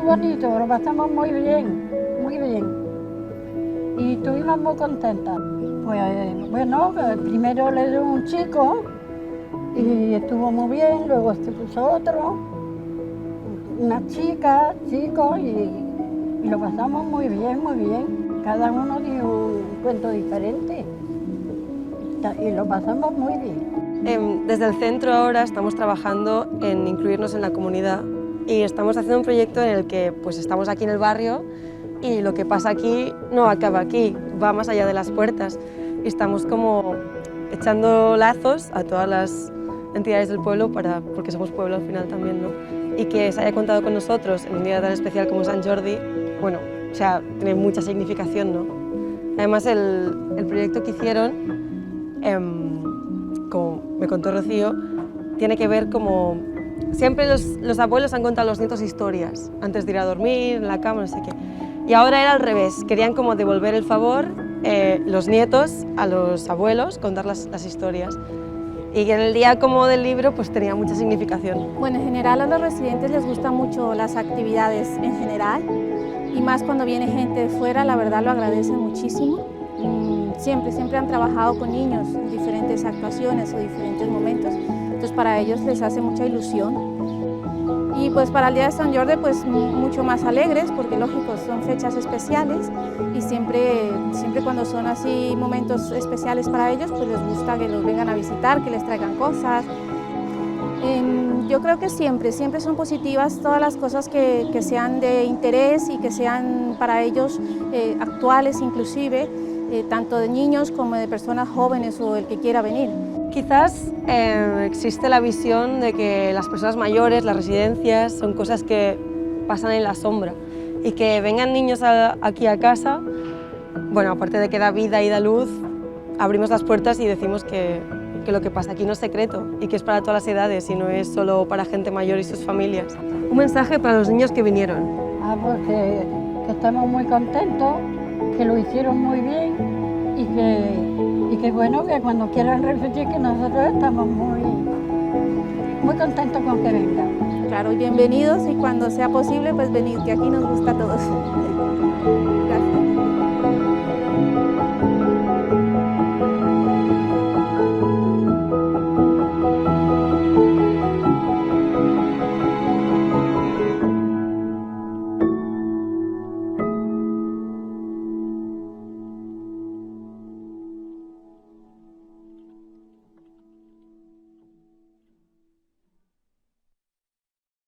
bonito, lo pasamos muy bien, muy bien. Y estuvimos muy contentas. Pues bueno, primero le dio un chico y estuvo muy bien, luego se puso otro, una chica, chicos, y lo pasamos muy bien, muy bien. Cada uno dio un cuento diferente y lo pasamos muy bien. Desde el centro ahora estamos trabajando en incluirnos en la comunidad y estamos haciendo un proyecto en el que pues, estamos aquí en el barrio y lo que pasa aquí no acaba aquí, va más allá de las puertas. Y estamos como echando lazos a todas las entidades del pueblo, porque somos pueblo al final también, ¿no? Y que se haya contado con nosotros en un día tan especial como Sant Jordi, bueno, o sea, tiene mucha significación, ¿no? Además, el proyecto que hicieron, como me contó Rocío, tiene que ver como... Siempre los abuelos han contado a los nietos historias, antes de ir a dormir, en la cama, no sé qué. Y ahora era al revés, querían como devolver el favor los nietos a los abuelos, contar las historias. Y que en el día como del libro pues tenía mucha significación. Bueno, en general a los residentes les gustan mucho las actividades en general y más cuando viene gente de fuera, la verdad lo agradecen muchísimo. Siempre han trabajado con niños en diferentes actuaciones o diferentes momentos, entonces para ellos les hace mucha ilusión. Y pues para el día de Sant Jordi pues mucho más alegres, porque lógico son fechas especiales y siempre cuando son así momentos especiales para ellos pues les gusta que los vengan a visitar, que les traigan cosas. Yo creo que siempre son positivas todas las cosas que sean de interés y que sean para ellos actuales inclusive, tanto de niños como de personas jóvenes o el que quiera venir. Quizás existe la visión de que las personas mayores, las residencias, son cosas que pasan en la sombra y que vengan niños aquí a casa, bueno, aparte de que da vida y da luz, abrimos las puertas y decimos que lo que pasa aquí no es secreto y que es para todas las edades y no es solo para gente mayor y sus familias. Un mensaje para los niños que vinieron. Pues que estamos muy contentos, que lo hicieron muy bien y que bueno, que cuando quieran repetir que nosotros estamos muy contentos con que vengan. Claro, y bienvenidos y cuando sea posible pues venid, que aquí nos gusta a todos.